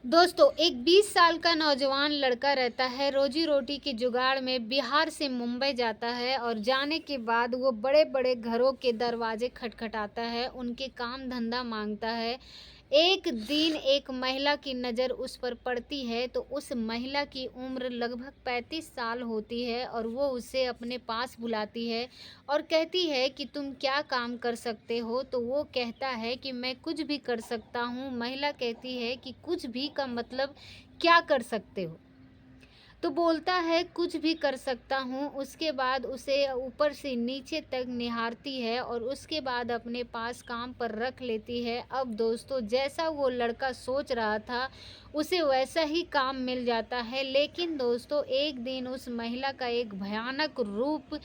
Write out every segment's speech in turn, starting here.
दोस्तों, एक 20 साल का नौजवान लड़का रहता है, रोजी-रोटी की जुगाड़ में बिहार से मुंबई जाता है और जाने के बाद वो बड़े-बड़े घरों के दरवाजे खटखटाता है, उनके काम-धंधा माँगता है। एक दिन एक महिला की नज़र उस पर पड़ती है, तो उस महिला की उम्र लगभग 35 साल होती है और वो उसे अपने पास बुलाती है और कहती है कि तुम क्या काम कर सकते हो? तो वो कहता है कि मैं कुछ भी कर सकता हूँ। महिला कहती है कि कुछ भी का मतलब क्या कर सकते हो? तो बोलता है कुछ भी कर सकता हूँ, उसके बाद उसे ऊपर से नीचे तक निहारती है और उसके बाद अपने पास काम पर रख लेती है। अब दोस्तों, जैसा वो लड़का सोच रहा था, उसे वैसा ही काम मिल जाता है। लेकिन दोस्तों, एक दिन उस महिला का एक भयानक रूप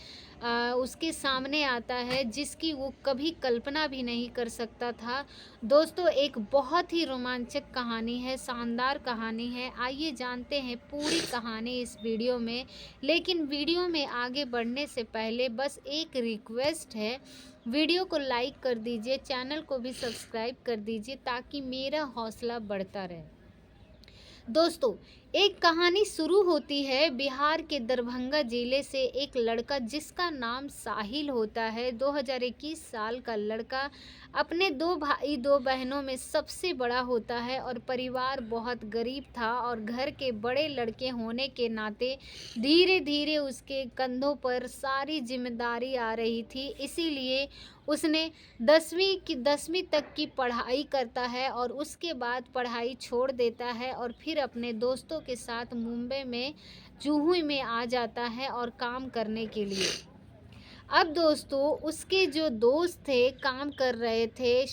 उसके सामने आता है, जिसकी वो कभी कल्पना भी नहीं कर सकता था। दोस्तों, एक बहुत ही रोमांचक कहानी है, शानदार कहानी है। आइए जानते हैं पूरी कहानी इस वीडियो में। लेकिन वीडियो में आगे बढ़ने से पहले बस एक रिक्वेस्ट है, वीडियो को लाइक कर दीजिए, चैनल को भी सब्सक्राइब कर दीजिए ताकि मेरा हौसला बढ़ता रहे। दोस्तों, एक कहानी शुरू होती है बिहार के दरभंगा जिले से। एक लड़का जिसका नाम साहिल होता है, 2021 साल का लड़का, अपने 2 भाई 2 बहनों में सबसे बड़ा होता है और परिवार बहुत गरीब था और घर के बड़े लड़के होने के नाते धीरे-धीरे उसके कंधों पर सारी ज़िम्मेदारी आ रही थी। इसीलिए उसने 10वीं तक की पढ़ाई करता है और उसके बाद पढ़ाई छोड़ देता है और फिर अपने दोस्तों के साथ मुंबई में जुहू में आ जाता है और काम करने के लिए। अब दोस्तों, उसके जो दोस्त थे काम कर रहे थे,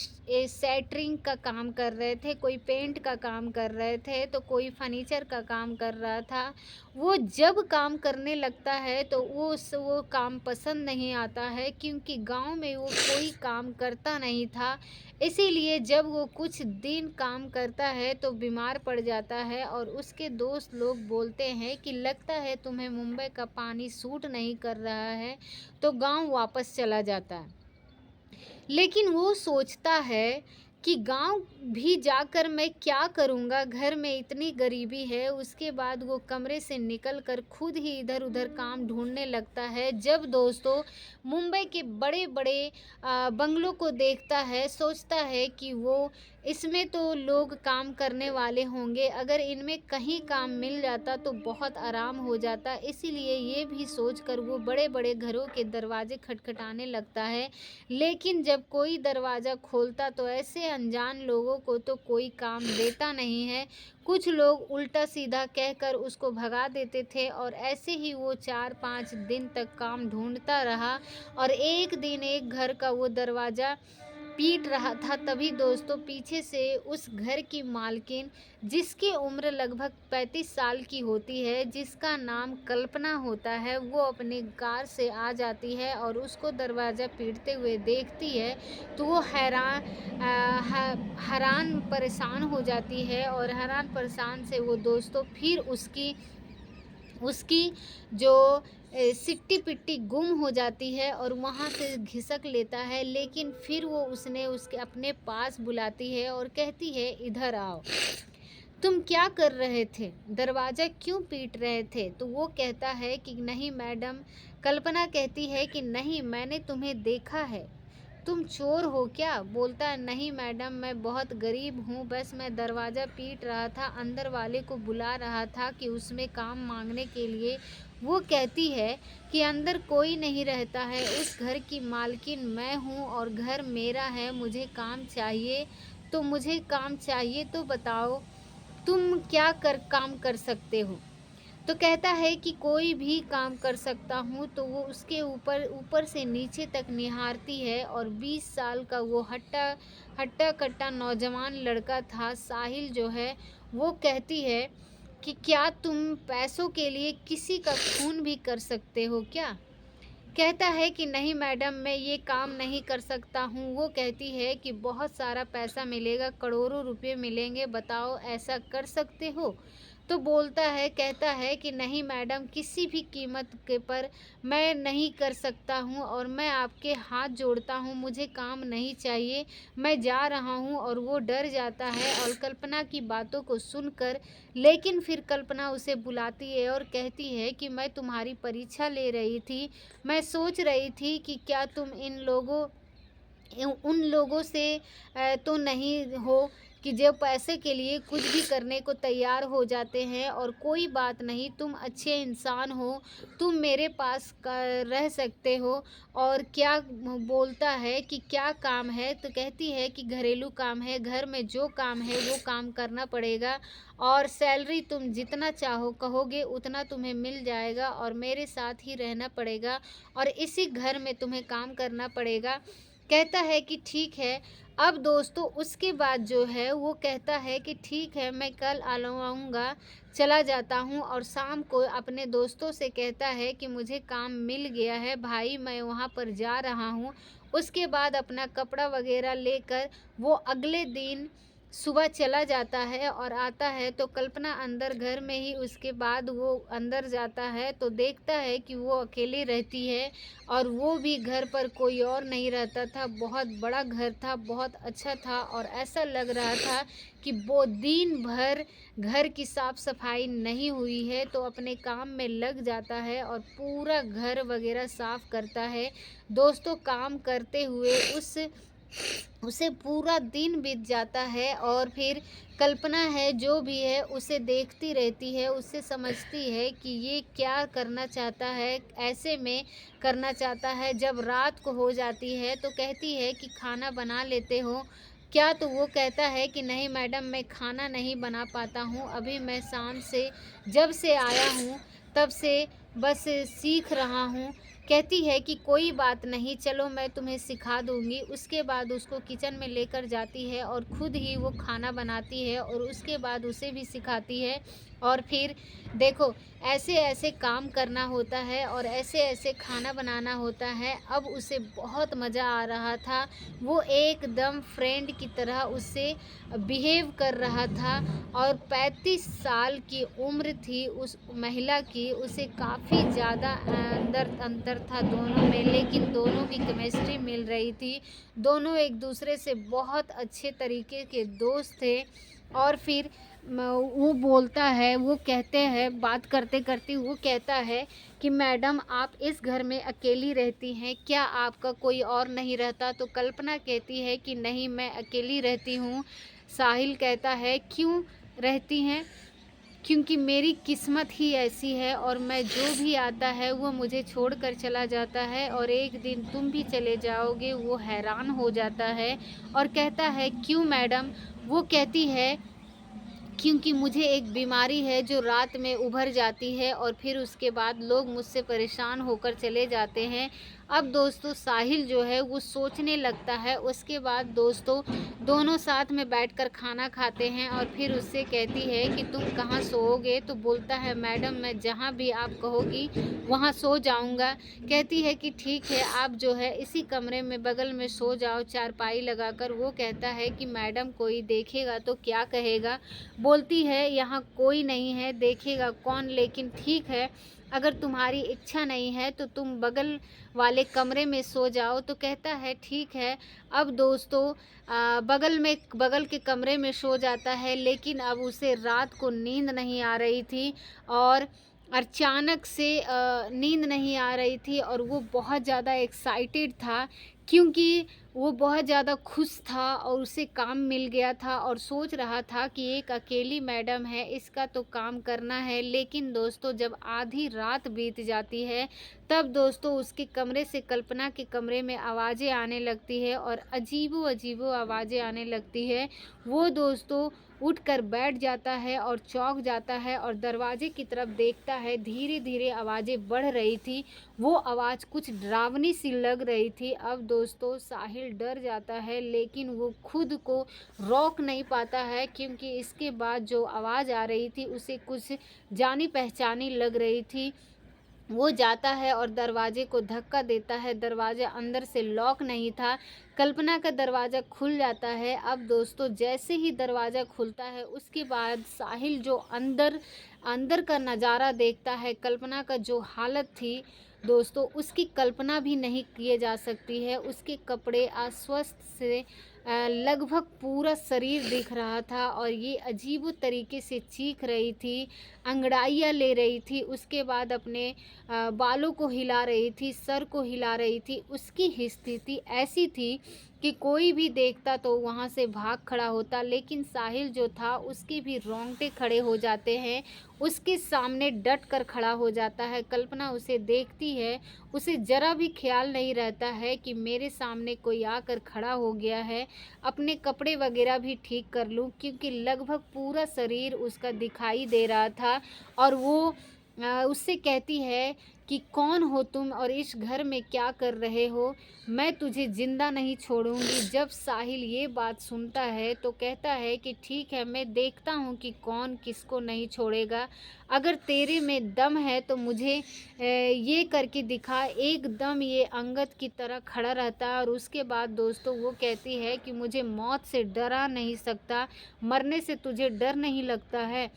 सेटरिंग का काम कर रहे थे, कोई पेंट का काम कर रहे थे, तो कोई फर्नीचर का काम कर रहा था। वो जब काम करने लगता है तो वो काम पसंद नहीं आता है, क्योंकि गांव में वो कोई काम करता नहीं था। इसीलिए जब वो कुछ दिन काम करता है तो बीमार पड़ जाता है और उसके दोस्त लोग बोलते हैं कि लगता है तुम्हें मुंबई का पानी सूट नहीं कर रहा है, तो गाँव वापस चला जाता है। लेकिन वो सोचता है कि गाँव भी जाकर मैं क्या करूँगा, घर में इतनी गरीबी है। उसके बाद वो कमरे से निकल कर खुद ही इधर-उधर काम ढूँढने लगता है। जब दोस्तों मुंबई के बड़े-बड़े बंगलों को देखता है, सोचता है कि वो इसमें तो लोग काम करने वाले होंगे, अगर इनमें कहीं काम मिल जाता तो बहुत आराम हो जाता। इसीलिए ये भी सोचकर वो बड़े-बड़े घरों के दरवाजे खटखटाने लगता है। लेकिन जब कोई दरवाज़ा खोलता तो ऐसे अनजान लोगों को तो कोई काम देता नहीं है। कुछ लोग उल्टा-सीधा कहकर उसको भगा देते थे और ऐसे ही वो 4-5 दिन तक काम ढूँढता रहा और एक दिन एक घर का वो दरवाज़ा पीट रहा था। तभी दोस्तों पीछे से उस घर की मालकिन, जिसकी उम्र लगभग 35 साल की होती है, जिसका नाम कल्पना होता है, वो अपनी कार से आ जाती है और उसको दरवाज़ा पीटते हुए देखती है। तो वो हैरान परेशान हो जाती है और हैरान परेशान से वो दोस्तों फिर उसकी उसकी जो सिट्टी-पिट्टी गुम हो जाती है और वहाँ से घिसक लेता है। लेकिन फिर वो उसने उसके अपने पास बुलाती है और कहती है, इधर आओ, तुम क्या कर रहे थे? दरवाज़ा क्यों पीट रहे थे? तो वो कहता है कि नहीं मैडम। कल्पना कहती है कि नहीं, मैंने तुम्हें देखा है, तुम चोर हो क्या? बोलता है नहीं मैडम, मैं बहुत गरीब हूँ, बस मैं दरवाज़ा पीट रहा था, अंदर वाले को बुला रहा था कि उसमें काम मांगने के लिए। वो कहती है कि अंदर कोई नहीं रहता है, उस घर की मालकिन मैं हूँ और घर मेरा है, मुझे काम चाहिए। तो मुझे काम चाहिए तो बताओ, तुम क्या काम कर सकते हो? तो कहता है कि कोई भी काम कर सकता हूँ। तो वो उसके ऊपर ऊपर से नीचे तक निहारती है और 20 साल का वो हट्टा-कट्टा नौजवान लड़का था, साहिल जो है, वो कहती है कि क्या तुम पैसों के लिए किसी का खून भी कर सकते हो क्या? कहता है कि नहीं मैडम, मैं ये काम नहीं कर सकता हूँ। वो कहती है कि बहुत सारा पैसा मिलेगा, करोड़ों रुपए मिलेंगे, बताओ ऐसा कर सकते हो? तो बोलता है, कहता है कि नहीं मैडम, किसी भी कीमत के पर मैं नहीं कर सकता हूँ और मैं आपके हाथ जोड़ता हूँ, मुझे काम नहीं चाहिए, मैं जा रहा हूँ। और वो डर जाता है और कल्पना की बातों को सुनकर, लेकिन फिर कल्पना उसे बुलाती है और कहती है कि मैं तुम्हारी परीक्षा ले रही थी, मैं सोच रही थी कि क्या तुम उन लोगों से तो नहीं हो कि जो पैसे के लिए कुछ भी करने को तैयार हो जाते हैं। और कोई बात नहीं, तुम अच्छे इंसान हो, तुम मेरे पास रह सकते हो। और क्या बोलता है कि क्या काम है, तो कहती है कि घरेलू काम है, घर में जो काम है वो काम करना पड़ेगा और सैलरी तुम जितना चाहो कहोगे उतना तुम्हें मिल जाएगा और मेरे साथ ही रहना पड़ेगा और इसी घर में तुम्हें काम करना पड़ेगा। कहता है कि ठीक है। अब दोस्तों उसके बाद जो है वो कहता है कि ठीक है, मैं कल आऊँगा, चला जाता हूँ। और शाम को अपने दोस्तों से कहता है कि मुझे काम मिल गया है भाई, मैं वहाँ पर जा रहा हूँ। उसके बाद अपना कपड़ा वगैरह लेकर वो अगले दिन सुबह चला जाता है और आता है तो कल्पना अंदर घर में ही, उसके बाद वो अंदर जाता है तो देखता है कि वो अकेली रहती है और वो भी घर पर कोई और नहीं रहता था। बहुत बड़ा घर था, बहुत अच्छा था और ऐसा लग रहा था कि वो दिन भर घर की साफ सफाई नहीं हुई है तो अपने काम में लग जाता है और पूरा घर वगैरह साफ करता है। दोस्तों काम करते हुए उसे पूरा दिन बीत जाता है और फिर कल्पना है जो भी है उसे देखती रहती है, उससे समझती है कि ये क्या करना चाहता है, ऐसे में करना चाहता है। जब रात को हो जाती है तो कहती है कि खाना बना लेते हो क्या, तो वो कहता है कि नहीं मैडम, मैं खाना नहीं बना पाता हूँ, अभी मैं शाम से जब से आया हूँ तब से बस सीख रहा हूँ। कहती है कि कोई बात नहीं, चलो मैं तुम्हें सिखा दूँगी। उसके बाद उसको किचन में लेकर जाती है और खुद ही वो खाना बनाती है और उसके बाद उसे भी सिखाती है। और फिर देखो, ऐसे-ऐसे काम करना होता है और ऐसे-ऐसे खाना बनाना होता है। अब उसे बहुत मज़ा आ रहा था। वो एकदम फ्रेंड की तरह उससे बिहेव कर रहा था और 35 साल की उम्र थी उस महिला की। उसे काफ़ी ज़्यादा अंदर अंतर था दोनों में, लेकिन दोनों की केमिस्ट्री मिल रही थी। दोनों एक दूसरे से बहुत अच्छे तरीके के दोस्त थे। और फिर वो बोलता है, वो कहते हैं, बात करते करते वो कहता है कि मैडम आप इस घर में अकेली रहती हैं, क्या आपका कोई और नहीं रहता? तो कल्पना कहती है कि नहीं, मैं अकेली रहती हूँ। साहिल कहता है क्यों रहती हैं? क्योंकि मेरी किस्मत ही ऐसी है और मैं जो भी आता है वो मुझे छोड़कर चला जाता है और एक दिन तुम भी चले जाओगे। वो हैरान हो जाता है और कहता है क्यों मैडम? वो कहती है क्योंकि मुझे एक बीमारी है जो रात में उभर जाती है और फिर उसके बाद लोग मुझसे परेशान होकर चले जाते हैं। अब दोस्तों साहिल जो है वो सोचने लगता है। उसके बाद दोस्तों दोनों साथ में बैठकर खाना खाते हैं और फिर उससे कहती है कि तुम कहाँ सोओगे? तो बोलता है मैडम, मैं जहाँ भी आप कहोगी वहाँ सो जाऊँगा। कहती है कि ठीक है, आप जो है इसी कमरे में बगल में सो जाओ चारपाई लगाकर। वो कहता है कि मैडम कोई देखेगा तो क्या कहेगा? बोलती है यहाँ कोई नहीं है, देखेगा कौन, लेकिन ठीक है, अगर तुम्हारी इच्छा नहीं है तो तुम बगल वाले कमरे में सो जाओ। तो कहता है ठीक है। अब दोस्तों बगल के कमरे में सो जाता है, लेकिन अब उसे रात को नींद नहीं आ रही थी और अचानक से नींद नहीं आ रही थी और वो बहुत ज़्यादा एक्साइटेड था क्योंकि वो बहुत ज़्यादा खुश था और उसे काम मिल गया था और सोच रहा था कि एक अकेली मैडम है, इसका तो काम करना है। लेकिन दोस्तों जब आधी रात बीत जाती है तब दोस्तों उसके कमरे से कल्पना के कमरे में आवाज़ें आने लगती है और अजीबो-अजीबो आवाज़ें आने लगती है। वो दोस्तों उठकर बैठ जाता है और चौंक जाता है और दरवाजे की तरफ देखता है। धीरे-धीरे आवाज़ें बढ़ रही थी। वो आवाज़ कुछ डरावनी सी लग रही थी। अब दोस्तों साहिल डर जाता है, लेकिन वो खुद को रोक नहीं पाता है क्योंकि इसके बाद जो आवाज़ आ रही थी उसे कुछ जानी पहचानी लग रही थी। वो जाता है और दरवाजे को धक्का देता है, दरवाज़ा अंदर से लॉक नहीं था। कल्पना का दरवाज़ा खुल जाता है। अब दोस्तों जैसे ही दरवाज़ा खुलता है उसके बाद साहिल जो अंदर अंदर का नज़ारा देखता है, कल्पना का जो हालत थी दोस्तों उसकी कल्पना भी नहीं किए जा सकती है। उसके कपड़े अस्वस्थ से लगभग पूरा शरीर दिख रहा था और ये अजीब तरीके से चीख रही थी, अंगड़ाइयाँ ले रही थी, उसके बाद अपने बालों को हिला रही थी, सर को हिला रही थी। उसकी स्थिति ऐसी थी कि कोई भी देखता तो वहाँ से भाग खड़ा होता, लेकिन साहिल जो था उसके भी रोंगटे खड़े हो जाते हैं, उसके सामने डट कर खड़ा हो जाता है। कल्पना उसे देखती है, उसे ज़रा भी ख्याल नहीं रहता है कि मेरे सामने कोई आकर खड़ा हो गया है, अपने कपड़े वगैरह भी ठीक कर लूँ, क्योंकि लगभग पूरा शरीर उसका दिखाई दे रहा था। और वो उससे कहती है कि कौन हो तुम और इस घर में क्या कर रहे हो? मैं तुझे ज़िंदा नहीं छोड़ूँगी। जब साहिल ये बात सुनता है तो कहता है कि ठीक है, मैं देखता हूँ कि कौन किसको नहीं छोड़ेगा। अगर तेरे में दम है तो मुझे ये करके दिखा। एकदम ये अंगद की तरह खड़ा रहता है और उसके बाद दोस्तों वो कहती है कि मुझे मौत से डरा नहीं सकता, मरने से तुझे डर नहीं लगता है?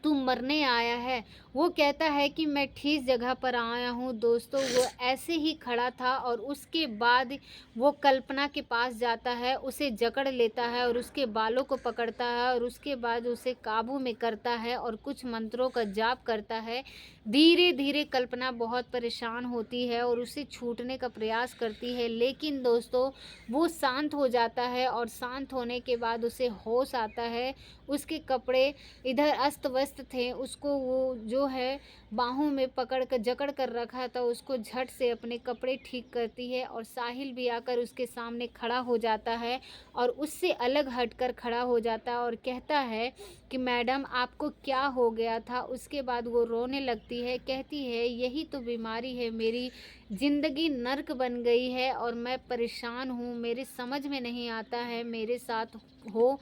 तू मरने आया है। वो कहता है कि मैं ठीक जगह पर आया हूँ। दोस्तों वो ऐसे ही खड़ा था और उसके बाद वो कल्पना के पास जाता है, उसे जकड़ लेता है और उसके बालों को पकड़ता है और उसके बाद उसे काबू में करता है और कुछ मंत्रों का जाप करता है। धीरे धीरे कल्पना बहुत परेशान होती है और उसे छूटने का प्रयास करती है, लेकिन दोस्तों वो शांत हो जाता है और शांत होने के बाद उसे होश आता है। उसके कपड़े इधर अस्त व्यस्त थे, उसको वो जो है बाहों में पकड़ कर जकड़ कर रखा था, उसको झट से अपने कपड़े ठीक करती है और साहिल भी आकर उसके सामने खड़ा हो जाता है और उससे अलग हटकर खड़ा हो जाता है और कहता है कि मैडम आपको क्या हो गया था? उसके बाद वो रोने लगती है, कहती है यही तो बीमारी है, मेरी ज़िंदगी नर्क बन गई है और मैं परेशान हूँ, मेरे समझ में नहीं आता है मेरे साथ हो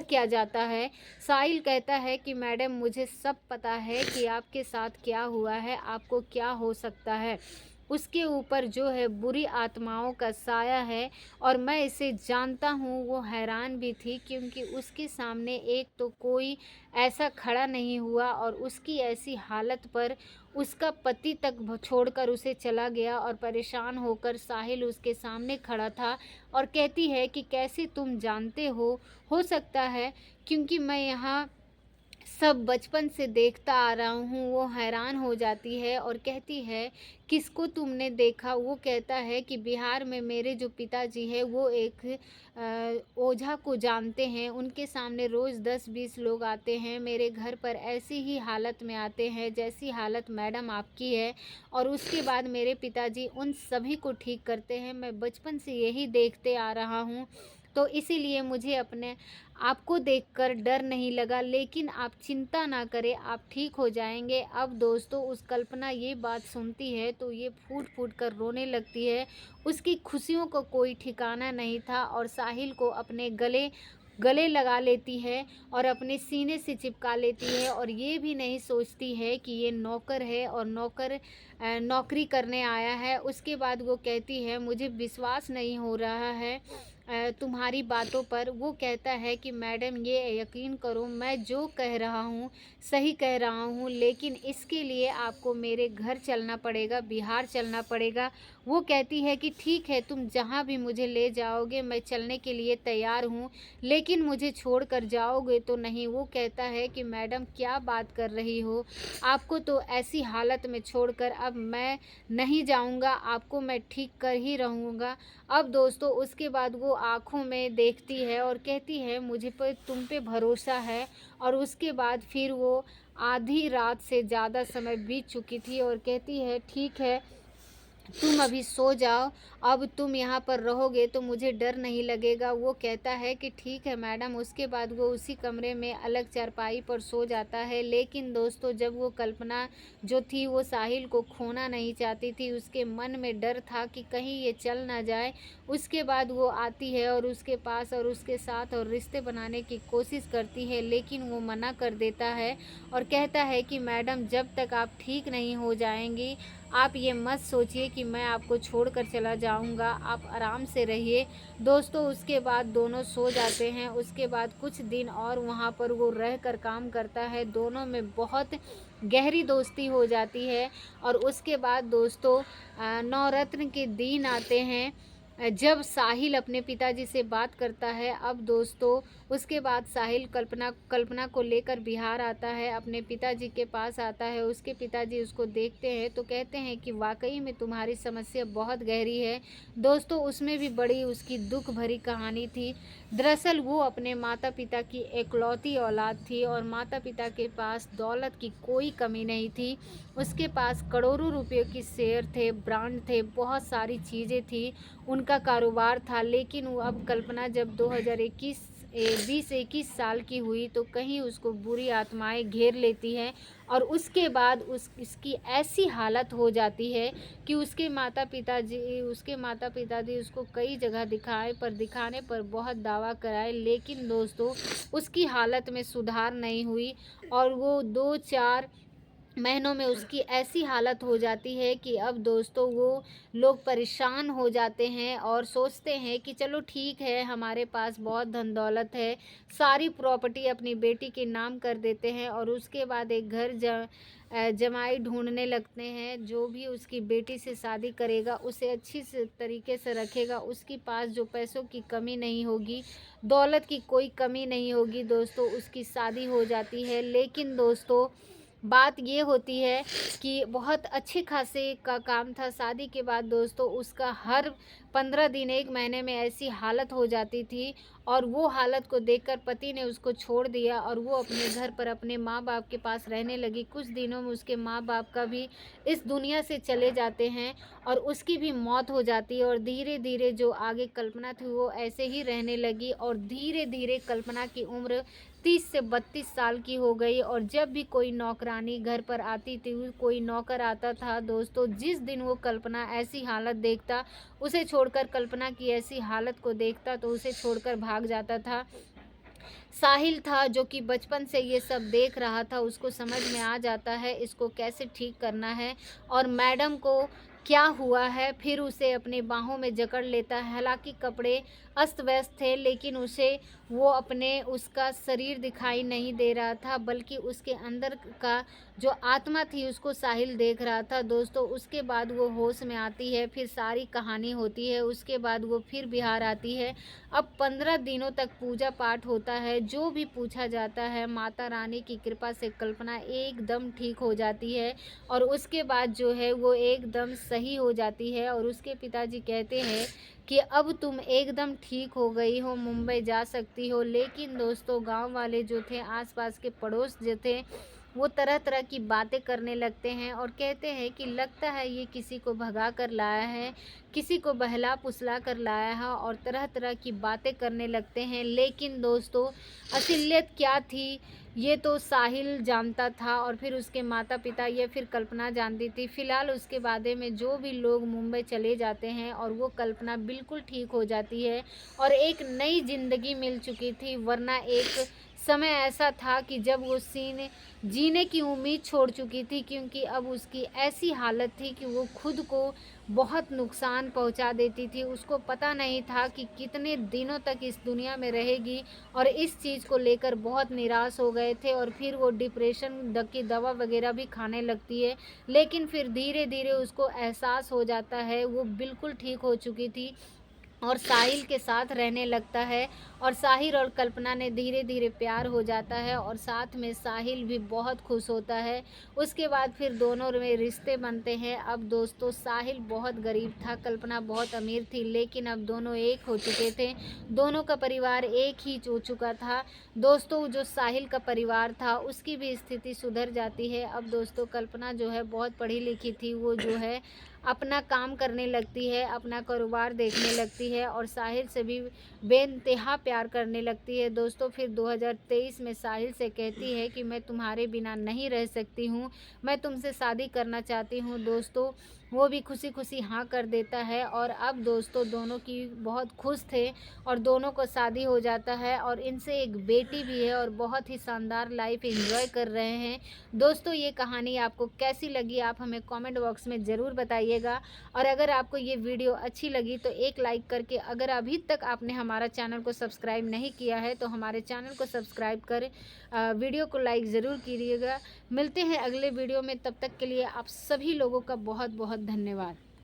क्या जाता है। साहिल कहता है कि मैडम मुझे सब पता है कि आपके साथ क्या हुआ है, आपको क्या हो सकता है। उसके ऊपर जो है बुरी आत्माओं का साया है और मैं इसे जानता हूँ। वो हैरान भी थी क्योंकि उसके सामने एक तो कोई ऐसा खड़ा नहीं हुआ और उसकी ऐसी हालत पर उसका पति तक छोड़कर उसे चला गया और परेशान होकर साहिल उसके सामने खड़ा था और कहती है कि कैसे तुम जानते हो सकता है क्योंकि मैं यहाँ सब बचपन से देखता आ रहा हूँ। वो हैरान हो जाती है और कहती है किसको तुमने देखा? वो कहता है कि बिहार में मेरे जो पिताजी है वो एक ओझा को जानते हैं, उनके सामने रोज़ 10-20 लोग आते हैं, मेरे घर पर ऐसी ही हालत में आते हैं जैसी हालत मैडम आपकी है और उसके बाद मेरे पिताजी उन सभी को ठीक करते हैं। मैं बचपन से यही देखते आ रहा हूँ, तो इसीलिए मुझे अपने आपको देखकर डर नहीं लगा, लेकिन आप चिंता ना करें, आप ठीक हो जाएँगे। अब दोस्तों उस कल्पना ये बात सुनती है तो ये फूट-फूट कर रोने लगती है। उसकी खुशियों का कोई ठिकाना नहीं था और साहिल को अपने गले गले लगा लेती है और अपने सीने से चिपका लेती है और ये भी नहीं सोचती है कि ये नौकर है और नौकर नौकरी करने आया है। उसके बाद वो कहती है मुझे विश्वास नहीं हो रहा है तुम्हारी बातों पर। वो कहता है कि मैडम ये यकीन करो मैं जो कह रहा हूँ सही कह रहा हूँ, लेकिन इसके लिए आपको मेरे घर चलना पड़ेगा, बिहार चलना पड़ेगा। वो कहती है कि ठीक है तुम जहाँ भी मुझे ले जाओगे मैं चलने के लिए तैयार हूँ, लेकिन मुझे छोड़कर जाओगे तो नहीं। वो कहता है कि मैडम क्या बात कर रही हो, आपको तो ऐसी हालत में छोड़कर अब मैं नहीं जाऊँगा, आपको मैं ठीक कर ही रहूँगा। अब दोस्तों उसके बाद वो आँखों में देखती है और कहती है मुझे पर तुम पे भरोसा है और उसके बाद फिर वो आधी रात से ज़्यादा समय बीत चुकी थी और कहती है ठीक है तुम अभी सो जाओ, अब तुम यहाँ पर रहोगे तो मुझे डर नहीं लगेगा। वो कहता है कि ठीक है मैडम। उसके बाद वो उसी कमरे में अलग चारपाई पर सो जाता है। लेकिन दोस्तों, जब वो कल्पना जो थी वो साहिल को खोना नहीं चाहती थी, उसके मन में डर था कि कहीं ये चल ना जाए। उसके बाद वो आती है और उसके पास और उसके साथ और रिश्ते बनाने की कोशिश करती है, लेकिन वो मना कर देता है और कहता है कि मैडम, जब तक आप ठीक नहीं हो जाएंगी आप ये मत सोचिए कि मैं आपको छोड़कर चला जाऊंगा, आप आराम से रहिए। दोस्तों, उसके बाद दोनों सो जाते हैं। उसके बाद कुछ दिन और वहाँ पर वो रह कर काम करता है। दोनों में बहुत गहरी दोस्ती हो जाती है। और उसके बाद दोस्तों, नवरत्न के दिन आते हैं जब साहिल अपने पिताजी से बात करता है। अब दोस्तों, उसके बाद साहिल कल्पना कल्पना को लेकर बिहार आता है, अपने पिताजी के पास आता है। उसके पिताजी उसको देखते हैं तो कहते हैं कि वाकई में तुम्हारी समस्या बहुत गहरी है। दोस्तों, उसमें भी बड़ी उसकी दुख भरी कहानी थी। दरअसल वो अपने माता पिता की एकलौती औलाद थी और माता पिता के पास दौलत की कोई कमी नहीं थी। उसके पास करोड़ों रुपयों की शेयर थे, ब्रांड थे, बहुत सारी चीज़ें थी, उनका कारोबार था। लेकिन वो अब कल्पना जब 2021 साल की हुई तो कहीं उसको बुरी आत्माएं घेर लेती हैं और उसके बाद इसकी ऐसी हालत हो जाती है कि उसके माता पिताजी उसको कई जगह दिखाने पर बहुत दावा कराए, लेकिन दोस्तों उसकी हालत में सुधार नहीं हुई। और वो 2-4 महीनों में उसकी ऐसी हालत हो जाती है कि अब दोस्तों वो लोग परेशान हो जाते हैं और सोचते हैं कि चलो ठीक है, हमारे पास बहुत धन दौलत है, सारी प्रॉपर्टी अपनी बेटी के नाम कर देते हैं और उसके बाद एक जमाई ढूंढने लगते हैं, जो भी उसकी बेटी से शादी करेगा उसे अच्छी से तरीके से रखेगा, उसके पास जो पैसों की कमी नहीं होगी, दौलत की कोई कमी नहीं होगी। दोस्तों, उसकी शादी हो जाती है। लेकिन दोस्तों, बात ये होती है कि बहुत अच्छे खासे का काम था। शादी के बाद दोस्तों उसका हर 15 दिन 1 महीने में ऐसी हालत हो जाती थी और वो हालत को देखकर पति ने उसको छोड़ दिया और वो अपने घर पर अपने माँ बाप के पास रहने लगी। कुछ दिनों में उसके माँ बाप का भी इस दुनिया से चले जाते हैं और उसकी भी मौत हो जाती है। और धीरे धीरे जो आगे कल्पना थी वो ऐसे ही रहने लगी और धीरे धीरे कल्पना की उम्र 30 से 32 साल की हो गई। और जब भी कोई नौकरानी घर पर आती थी, कोई नौकर आता था दोस्तों, जिस दिन वो कल्पना ऐसी हालत देखता, उसे छोड़कर कल्पना की ऐसी हालत को देखता तो उसे छोड़कर भाग जाता था। साहिल था जो कि बचपन से ये सब देख रहा था, उसको समझ में आ जाता है इसको कैसे ठीक करना है और मैडम को क्या हुआ है। फिर उसे अपने बाहों में जकड़ लेता है। हालांकि कपड़े अस्त व्यस्त थे, लेकिन उसका शरीर दिखाई नहीं दे रहा था, बल्कि उसके अंदर का जो आत्मा थी उसको साहिल देख रहा था। दोस्तों, उसके बाद वो होश में आती है, फिर सारी कहानी होती है। उसके बाद वो फिर बिहार आती है। अब 15 दिनों तक पूजा पाठ होता है, जो भी पूछा जाता है माता रानी की कृपा से कल्पना एकदम ठीक हो जाती है और उसके बाद जो है वो एकदम सही हो जाती है। और उसके पिताजी कहते हैं कि अब तुम एकदम ठीक हो गई हो, मुंबई जा सकती हो। लेकिन दोस्तों, गांव वाले जो थे, आसपास के पड़ोस जो थे, वो तरह तरह की बातें करने लगते हैं और कहते हैं कि लगता है ये किसी को भगा कर लाया है, किसी को बहला फुसला कर लाया है, और तरह तरह की बातें करने लगते हैं। लेकिन दोस्तों, असलियत क्या थी ये तो साहिल जानता था और फिर उसके माता पिता या फिर कल्पना जानती थी। फिलहाल उसके बारे में जो भी लोग मुंबई चले जाते हैं और वो कल्पना बिल्कुल ठीक हो जाती है और एक नई ज़िंदगी मिल चुकी थी। वरना एक समय ऐसा था कि जब वो जीने की उम्मीद छोड़ चुकी थी, क्योंकि अब उसकी ऐसी हालत थी कि वो खुद को बहुत नुकसान पहुंचा देती थी। उसको पता नहीं था कि कितने दिनों तक इस दुनिया में रहेगी और इस चीज़ को लेकर बहुत निराश हो गए थे और फिर वो डिप्रेशन की दवा वगैरह भी खाने लगती है। लेकिन फिर धीरे धीरे उसको एहसास हो जाता है, वो बिल्कुल ठीक हो चुकी थी और साहिल के साथ रहने लगता है और साहिल और कल्पना ने धीरे धीरे प्यार हो जाता है और साथ में साहिल भी बहुत खुश होता है। उसके बाद फिर दोनों में रिश्ते बनते हैं। अब दोस्तों साहिल बहुत गरीब था, कल्पना बहुत अमीर थी, लेकिन अब दोनों एक हो चुके थे। दोनों का परिवार एक ही हो चुका था। दोस्तों जो साहिल का परिवार था उसकी भी स्थिति सुधर जाती है। अब दोस्तों कल्पना जो है बहुत पढ़ी लिखी थी, वो जो है अपना काम करने लगती है, अपना कारोबार देखने लगती है और साहिल से भी बेइंतहा प्यार करने लगती है। दोस्तों फिर 2023 में साहिल से कहती है कि मैं तुम्हारे बिना नहीं रह सकती हूँ, मैं तुमसे शादी करना चाहती हूँ। दोस्तों वो भी खुशी खुशी हाँ कर देता है और अब दोस्तों दोनों की बहुत खुश थे और दोनों को शादी हो जाता है और इनसे एक बेटी भी है और बहुत ही शानदार लाइफ एंजॉय कर रहे हैं। दोस्तों ये कहानी आपको कैसी लगी आप हमें कमेंट बॉक्स में ज़रूर बताइएगा और अगर आपको ये वीडियो अच्छी लगी तो एक लाइक करके, अगर अभी तक आपने हमारा चैनल को सब्सक्राइब नहीं किया है तो हमारे चैनल को सब्सक्राइब कर वीडियो को लाइक ज़रूर कीजिएगा। मिलते हैं अगले वीडियो में, तब तक के लिए आप सभी लोगों का बहुत बहुत धन्यवाद।